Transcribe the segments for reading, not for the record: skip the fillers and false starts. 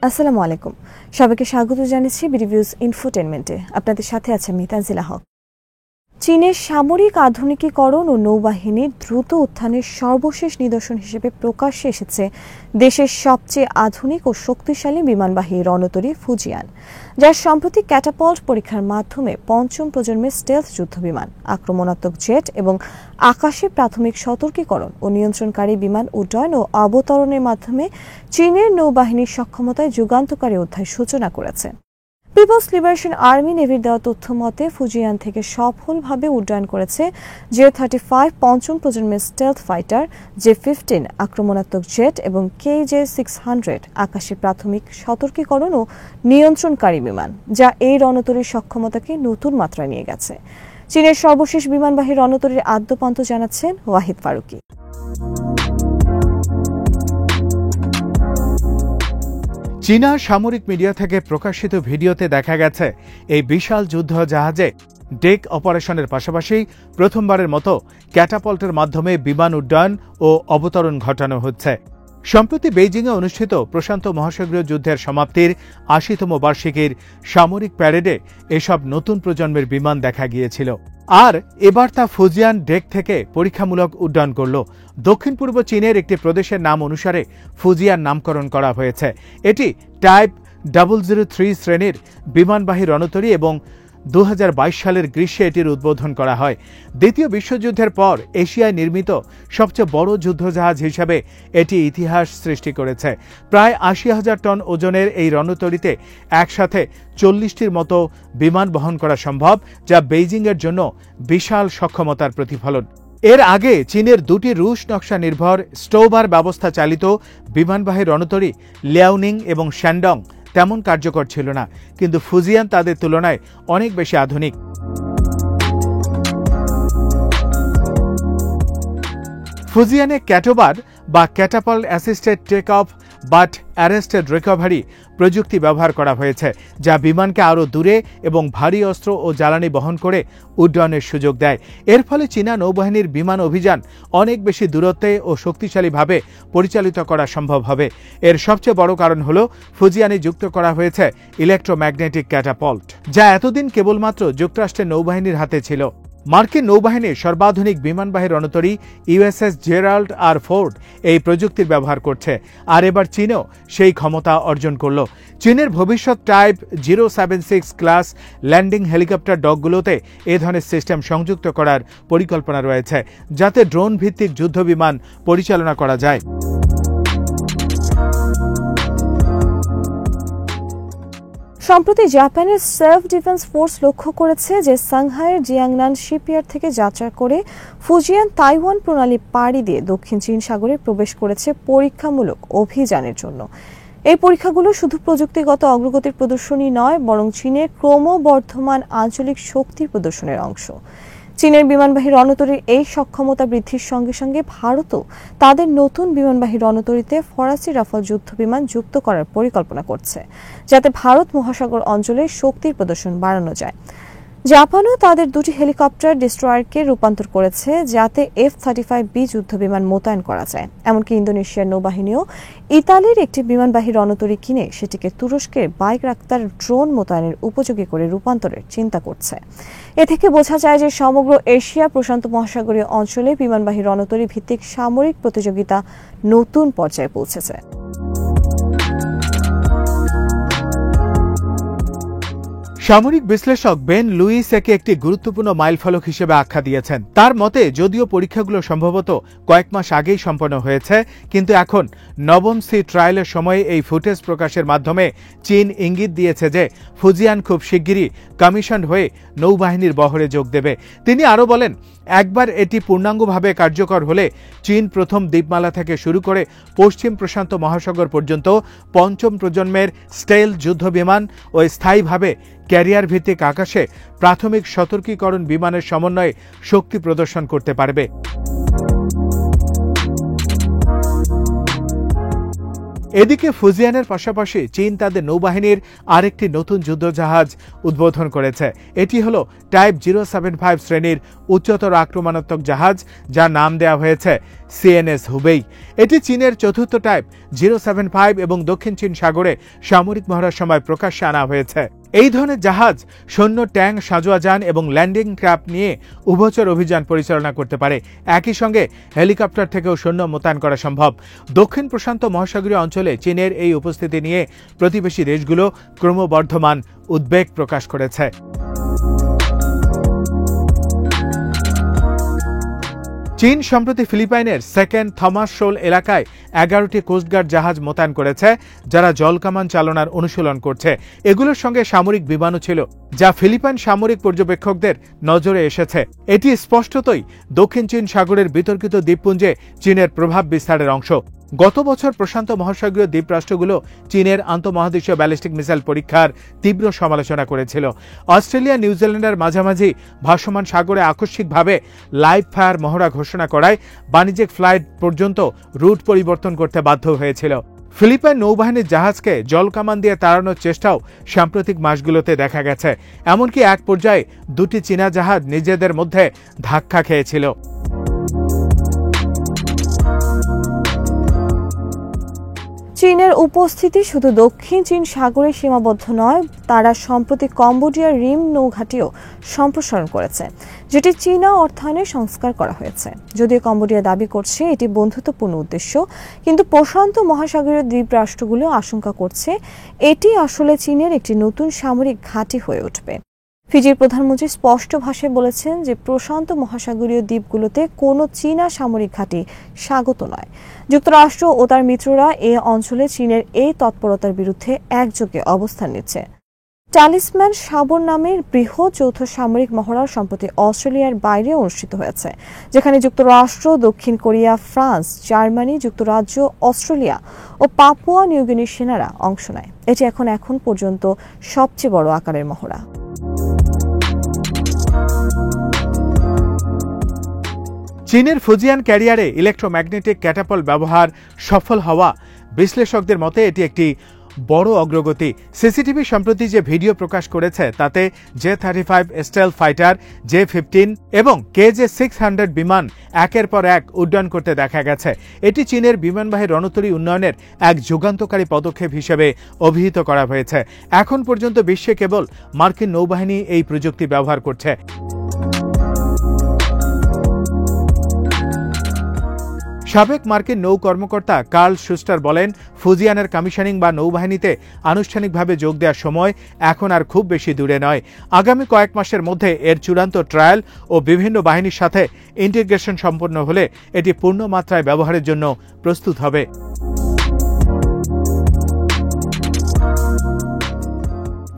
আসসালামু আলাইকুম। সবাইকে স্বাগত জানাচ্ছি বিডিভিউজ ইনফোটেইনমেন্টে। আপনাদের সাথে আছে আমি তানজিলা হক। চীনের সামরিক আধুনিকীকরণ ও নৌবাহিনীর দ্রুত উত্থানের সর্বশেষ নিদর্শন হিসেবে প্রকাশ্যে এসেছে দেশের সবচেয়ে আধুনিক ও শক্তিশালী বিমানবাহী রণতরী ফুজিয়ান, যার সম্প্রতি ক্যাটাপল্ট পরীক্ষার মাধ্যমে পঞ্চম প্রজন্মের স্টেলথ যুদ্ধবিমান, আক্রমণাত্মক জেট এবং আকাশে প্রাথমিক সতর্কীকরণ ও নিয়ন্ত্রণকারী বিমান উড্ডয়ন ও অবতরণের মাধ্যমে চীনের নৌবাহিনীর সক্ষমতায় যুগান্তকারী অধ্যায় সূচনা করেছে। পিপলস লিবারেশন আর্মি নেভির দেওয়া তথ্য মতে ফুজিয়ান থেকে সফলভাবে উড্ডয়ন করেছে J-35 পঞ্চম প্রজন্মের স্টেলথ ফাইটার, J-15 আক্রমণাত্মক জেট এবং KJ-600 আকাশে প্রাথমিক সতর্কীকরণ ও নিয়ন্ত্রণকারী বিমান, যা এই রণতরীর সক্ষমতাকে নতুন মাত্রায় নিয়ে গেছে। চীনের সর্বশেষ বিমানবাহী রণতরীর আদ্যপান্ত জানাচ্ছেন ওয়াহিদ ফারুকি। চীনা সামরিক মিডিয়া থেকে প্রকাশিত ভিডিওতে দেখা গেছে এই বিশাল যুদ্ধ জাহাজে ডেক অপারেশনের পাশাপাশি প্রথমবারের মতো ক্যাটাপল্টের মাধ্যমে বিমান উড্ডয়ন ও অবতরণ ঘটানো হচ্ছে। সম্প্রতি বেইজিংয়ে অনুষ্ঠিত প্রশান্ত মহাসাগরীয় যুদ্ধের সমাপ্তির ৮০তম বার্ষিকীর সামরিক প্যারেডে এসব নতুন প্রজন্মের বিমান দেখা গিয়েছিল। আর এবার তা ফুজিয়ান ডেক থেকে পরীক্ষামূলক উড্ডয়ন করল। দক্ষিণ পূর্ব চীনের একটি প্রদেশের নাম অনুসারে ফুজিয়ান নামকরণ করা হয়েছে। এটি টাইপ 003 শ্রেণীর বিমানবাহী রণতরী এবং ২০২২ সালের গ্রীষ্মে এটির উদ্বোধন করা হয়। দ্বিতীয় বিশ্বযুদ্ধের পর এশিয়ায় নির্মিত সবচেয়ে বড় যুদ্ধজাহাজ হিসাবে এটি ইতিহাস সৃষ্টি করেছে। প্রায় ৮০,০০০ টন ওজনের এই রণতরীতে একসাথে ৪০টির মতো বিমান বহন করা সম্ভব, যা বেইজিংয়ের জন্য বিশাল সক্ষমতার প্রতিফলন। এর আগে চীনের দুটি রুশ নকশা নির্ভর স্টোবার ব্যবস্থা চালিত বিমানবাহী রণতরী লিয়াওনিং এবং শ্যান্ডং তেমন কার্যকর ছিল না, কিন্তু ফুজিয়ান তাদের তুলনায় অনেক বেশি আধুনিক। ফুজিয়ানে ক্যাটোবার বা catapult assisted take off but arrested recovery প্রযুক্তি ব্যবহার করা হয়েছে, যা বিমানকে আরও দূরে এবং ভারী অস্ত্র ও জ্বালানি বহন করে উড্ডয়নের সুযোগ দেয়। এর ফলে চীনা নৌবাহিনীর বিমান অভিযান অনেক বেশি দূরত্বে ও শক্তিশালীভাবে পরিচালিত করা সম্ভব হবে। এর সবচেয়ে বড় কারণ হল ফুজিয়ানে যুক্ত করা হয়েছে ইলেকট্রোম্যাগনেটিক ক্যাটাপল্ট, যা এতদিন কেবলমাত্র যুক্তরাষ্ট্রের নৌবাহিনীর হাতে ছিল। মার্কিন নৌবাহিনীর সর্বাধুনিক বিমানবাহী রণতরী ইউএসএস জেরাল্ড আর ফোর্ড এই প্রযুক্তির ব্যবহার করছে, আর এবার চীনও সেই ক্ষমতা অর্জন করল। চীনের ভবিষ্যৎ টাইপ 076 ক্লাস ল্যান্ডিং হেলিকপ্টার ডকগুলোতে এ ধরনের সিস্টেম সংযুক্ত করার পরিকল্পনা রয়েছে, যাতে ড্রোন ভিত্তিক যুদ্ধবিমান পরিচালনা করা যায়। সম্প্রতি জাপানের সেলফ ডিফেন্স ফোর্স লক্ষ্য করেছে যে সাংহাইয়ের জিয়াংনান শিপইয়ার্ড থেকে যাত্রা করে ফুজিয়ান তাইওয়ান প্রণালী পাড়ি দিয়ে দক্ষিণ চীন সাগরে প্রবেশ করেছে পরীক্ষামূলক অভিযানের জন্য। এই পরীক্ষাগুলো শুধু প্রযুক্তিগত অগ্রগতির প্রদর্শনী নয়, বরং চীনের ক্রমবর্ধমান আঞ্চলিক শক্তির প্রদর্শনের অংশ। চীনের বিমানবাহী রণতরীর এই সক্ষমতা বৃদ্ধির সঙ্গে সঙ্গে ভারতও তাদের নতুন বিমানবাহী রণতরীতে ফরাসি রাফাল যুদ্ধবিমান যুক্ত করার পরিকল্পনা করছে, যাতে ভারত মহাসাগর অঞ্চলে শক্তির প্রদর্শন বাড়ানো যায়। জাপানও তাদের দুটি হেলিকপ্টার ডিস্ট্রয়ারকে রূপান্তর করেছে, যাতে F-35B যুদ্ধবিমান মোতায়েন করা যায়। এমনকি ইন্দোনেশিয়ার নৌবাহিনীও ইতালির একটি বিমানবাহী রণতরী কিনে সেটিকে তুরস্কের বাইকরাক্তার ড্রোন মোতায়েনের উপযোগী করে রূপান্তরের চিন্তা করছে। এ থেকে বোঝা যায় যে সমগ্র এশিয়া প্রশান্ত মহাসাগরীয় অঞ্চলে বিমানবাহী রণতরী ভিত্তিক সামরিক প্রতিযোগিতা নতুন পর্যায়ে পৌঁছেছে। সামরিক বিশ্লেষক বেন লুইস একে একটি গুরুত্বপূর্ণ মাইলফলক হিসেবে আখ্যা দিয়েছেন। তার মতে, যদিও পরীক্ষাগুলো সম্ভবত কয়েক মাস আগেই সম্পন্ন হয়েছে, কিন্তু এখন নবম সি ট্রায়ালের সময় এই ফুটেজ প্রকাশের মাধ্যমে চীন ইঙ্গিত দিয়েছে যে ফুজিয়ান খুব শিগগিরই কমিশন হয়ে নৌবাহিনীর বহরে যোগ দেবে। তিনি আরও বলেন, একবার এটি পূর্ণাঙ্গভাবে কার্যকর হলে চীন প্রথম দ্বীপমালা থেকে শুরু করে পশ্চিম প্রশান্ত মহাসাগর পর্যন্ত পঞ্চম প্রজন্মের স্টেলথ যুদ্ধবিমান ও স্থায়ীভাবে ক্যারিয়ার ভিত্তিক আকাশে প্রাথমিক সতর্কীকরণ বিমানের সমন্বয়ে শক্তি প্রদর্শন করতে পারবে। এদিকে ফুজিয়ানের পাশাপাশি চীন তাদের নৌবাহিনীর আরেকটি নতুন যুদ্ধজাহাজ উদ্বোধন করেছে। এটি হলো টাইপ 075 শ্রেণীর উচ্চতর আক্রমণাত্মক জাহাজ, যার নাম দেওয়া হয়েছে CNS হুবেই। এটি চীনের চতুর্থ টাইপ 075 এবং দক্ষিণ চীন সাগরে সামরিক মহড়ার সময় প্রকাশ্যে আনা হয়েছে। এই ধরনের জাহাজ সৈন্য, ট্যাঙ্ক, সাঁজোয়া যান এবং ল্যান্ডিং ক্রাফট নিয়ে উভচর অভিযান পরিচালনা করতে পারে। একই সঙ্গে হেলিকপ্টার থেকেও সৈন্য মোতায়েন করা সম্ভব। দক্ষিণ প্রশান্ত মহাসাগরীয় অঞ্চলে চীনের এই উপস্থিতি নিয়ে প্রতিবেশী দেশগুলো ক্রমবর্ধমান উদ্বেগ প্রকাশ করেছে। চীন সম্প্রতি ফিলিপাইনের সেকেন্ড থমাস শোল এলাকায় 11টি কোস্টগার্ড জাহাজ মোতায়েন করেছে, যারা জলকামান চালনার অনুশীলন করছে। এগুলোর সঙ্গে সামরিক বিমানও ছিল, যা ফিলিপাইন সামরিক পর্যবেক্ষকদের নজরে এসেছে। এটি স্পষ্টতই দক্ষিণ চীন সাগরের বিতর্কিত দ্বীপপুঞ্জে চীনের প্রভাব বিস্তারের অংশ। গত বছর প্রশান্ত মহাসাগরীয় দ্বীপরাষ্ট্রগুলো চীনের আন্তঃমহাদেশীয় ব্যালিস্টিক মিসাইল পরীক্ষার তীব্র সমালোচনা করেছিল। অস্ট্রেলিয়া, নিউজিল্যান্ডের মাঝামাঝি ভাসমান সাগরে আকস্মিকভাবে লাইভ ফায়ার মহড়া ঘোষণা করায় বাণিজ্যিক ফ্লাইট পর্যন্ত রুট পরিবর্তন করতে বাধ্য হয়েছিল। ফিলিপাইন নৌবাহিনীর জাহাজকে জলকামান দিয়ে তাড়ানোর চেষ্টাও সাম্প্রতিক মাসগুলোতে দেখা গেছে। এমনকি এক পর্যায়ে দুটি চীনা জাহাজ নিজেদের মধ্যে ধাক্কা খেয়েছিল। চীনের উপস্থিতি শুধু দক্ষিণ চীন সাগরে সীমাবদ্ধ নয়, তারা সম্প্রতি কম্বোডিয়ার রিম নৌঘাটিও সম্প্রসারণ করেছে, যেটি চীনা অর্থায়নে সংস্কার করা হয়েছে। যদিও কম্বোডিয়া দাবি করছে এটি বন্ধুত্বপূর্ণ উদ্দেশ্য, কিন্তু প্রশান্ত মহাসাগরীয় দ্বীপ রাষ্ট্রগুলো আশঙ্কা করছে এটি আসলে চীনের একটি নতুন সামরিক ঘাঁটি হয়ে উঠবে। ফিজির প্রধানমন্ত্রী স্পষ্ট ভাষায় বলেছেন যে প্রশান্ত মহাসাগরীয় দ্বীপগুলোতে কোনো চীনা সামরিক ঘাঁটি স্বাগত নয়। যুক্তরাষ্ট্র ও তার মিত্ররা এ অঞ্চলে চীনের এই তৎপরতার বিরুদ্ধে একযোগে অবস্থান নিচ্ছে। টালিসম্যান সাবর নামের বৃহৎ যৌথ সামরিক মহড়া সম্প্রতি অস্ট্রেলিয়ার বাইরে অনুষ্ঠিত হয়েছে, যেখানে যুক্তরাষ্ট্র, দক্ষিণ কোরিয়া, ফ্রান্স, জার্মানি, যুক্তরাজ্য, অস্ট্রেলিয়া ও পাপুয়া নিউগিনির সেনারা অংশ নেয়। এটি এখন পর্যন্ত সবচেয়ে বড় আকারের মহড়া। চীনের ফুজিয়ান ক্যারিয়ারে ইলেকট্রোম্যাগনেটিক ক্যাটাপল্ট ব্যবহার সফল হওয়া বিশ্লেষকদের মতে এটি একটি বড় অগ্রগতি। সিসিটিভি সম্প্রতি যে ভিডিও প্রকাশ করেছে তাতে J-35 স্টেলথ ফাইটার, J-15 এবং KJ-600 বিমান একের পর এক উড্ডয়ন করতে দেখা গেছে। এটি চীনের বিমানবাহী রণতরী উন্নয়নের এক যুগান্তকারী পদক্ষেপ হিসেবে অভিহিত করা হয়েছে। এখন পর্যন্ত বিশ্বে কেবল মার্কিন নৌবাহিনী এই প্রযুক্তি ব্যবহার করছে। সাবেক মার্কিন নৌ কর্মকর্তা কার্ল শুস্টার বলেন, ফুজিয়ানের কমিশনিং বা নৌবাহিনীতে আনুষ্ঠানিকভাবে যোগ দেওয়ার সময় এখন আর খুব বেশি দূরে নয়। আগামী কয়েক মাসের মধ্যে এর চূড়ান্ত ট্রায়াল ও বিভিন্ন বাহিনীর সাথে ইন্টিগ্রেশন সম্পন্ন হলে এটি পূর্ণ মাত্রায় ব্যবহারের জন্য প্রস্তুত হবে।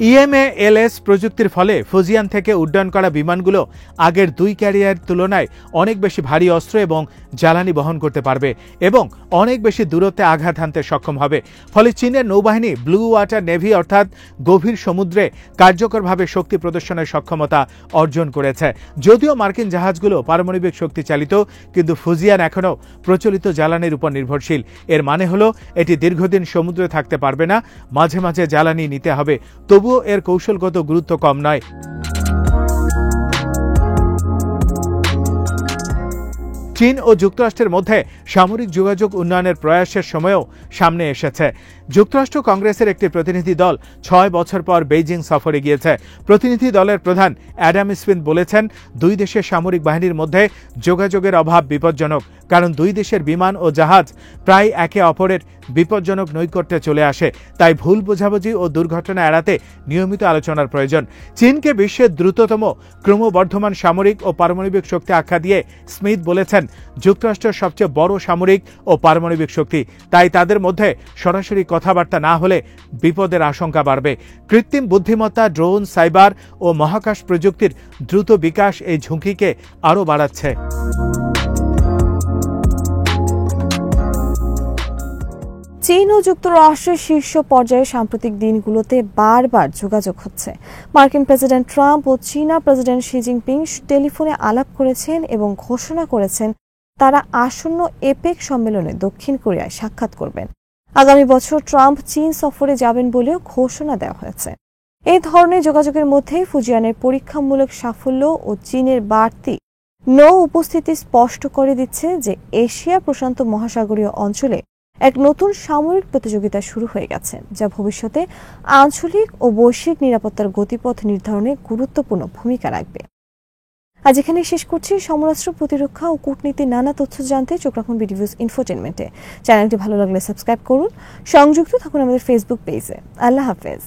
EMALS প্রযুক্তির ফলে ফুজিয়ান থেকে উড্ডয়ন করা বিমানগুলো আগের দুই ক্যারিয়ার তুলনায় অনেক বেশি ভারী অস্ত্র এবং জ্বালানি বহন করতে পারবে এবং অনেক বেশি দূরত্বে আঘাত হানতে সক্ষম হবে। ফলে চীনের নৌবাহিনী ব্লু ওয়াটার নেভি অর্থাৎ গভীর সমুদ্রে কার্যকরভাবে শক্তি প্রদর্শনের সক্ষমতা অর্জন করেছে। যদিও মার্কিন জাহাজগুলো পারমাণবিক শক্তি চালিত, কিন্তু ফুজিয়ান এখনও প্রচলিত জ্বালানির উপর নির্ভরশীল। এর মানে হলো এটি দীর্ঘদিন সমুদ্রে থাকতে পারবে না, মাঝে মাঝে জ্বালানি নিতে হবে। তবুও এর কৌশলগত গুরুত্ব কম নয়। চীন ও যুক্তরাষ্ট্রের মধ্যে সামরিক যোগাযোগ উন্নয়নের প্রয়াসের সময়ও সামনে এসেছে। যুক্তরাষ্ট্র কংগ্রেসের একটি প্রতিনিধি দল 6 বছর পর বেইজিং সফরে গিয়েছে। প্রতিনিধি দলের প্রধান অ্যাডাম স্মিথ বলেছেন, দুই দেশের সামরিক বাহিনীর মধ্যে যোগাযোগের অভাব বিপজ্জনক, কারণ দুই দেশের বিমান ও জাহাজ প্রায় একে অপরের বিপজ্জনক নৈকট্যে চলে আসে। তাই ভুল বোঝাবুঝি ও দুর্ঘটনা এড়াতে নিয়মিত আলোচনার প্রয়োজন। চীনকে বিশ্বের দ্রুততম ক্রমবর্ধমান সামরিক ও পারমাণবিক শক্তি আখ্যা দিয়ে স্মিথ বলেছেন, যুক্তরাষ্ট্রের সবচেয়ে বড় সামরিক ও পারমাণবিক শক্তি, তাই তাদের মধ্যে সরাসরি কথাবার্তা না হলে বিপদের আশঙ্কা বাড়বে। কৃত্রিম বুদ্ধিমত্তা, ড্রোন, সাইবার ও মহাকাশ প্রযুক্তির দ্রুত বিকাশ এই ঝুঁকিকে আরও বাড়াচ্ছে। চীন ও যুক্তরাষ্ট্রের শীর্ষ পর্যায়ে সাম্প্রতিক দিনগুলোতে বারবার যোগাযোগ হচ্ছে। মার্কিন প্রেসিডেন্ট ট্রাম্প ও চীনা প্রেসিডেন্ট শি জিনপিং টেলিফোনে আলাপ করেছেন এবং ঘোষণা করেছেন তারা আসন্ন এপেক সম্মেলনে দক্ষিণ কোরিয়ায় সাক্ষাৎ করবেন। আগামী বছর ট্রাম্প চীন সফরে যাবেন বলেও ঘোষণা দেওয়া হয়েছে। এই ধরনের যোগাযোগের মধ্যে ফুজিয়ানের পরীক্ষামূলক সাফল্য ও চীনের বাড়তি নৌ উপস্থিতি স্পষ্ট করে দিচ্ছে যে এশিয়া প্রশান্ত মহাসাগরীয় অঞ্চলে এক নতুন সামরিক প্রতিযোগিতা শুরু হয়ে গেছে, যা ভবিষ্যতে আঞ্চলিক ও বৈশ্বিক নিরাপত্তার গতিপথ নির্ধারণে গুরুত্বপূর্ণ ভূমিকা রাখবে। আজ এখানে শেষ করছি। সমরাষ্ট্র, প্রতিরক্ষা ও কূটনীতির নানা তথ্য জানতে চোখ রাখুন বিডিভিউজ ইনফোটেনমেন্টে। চ্যানেলটি ভালো লাগলে সাবস্ক্রাইব করুন। সংযুক্ত থাকুন আমাদের ফেসবুক পেজে। আল্লাহ হাফেজ।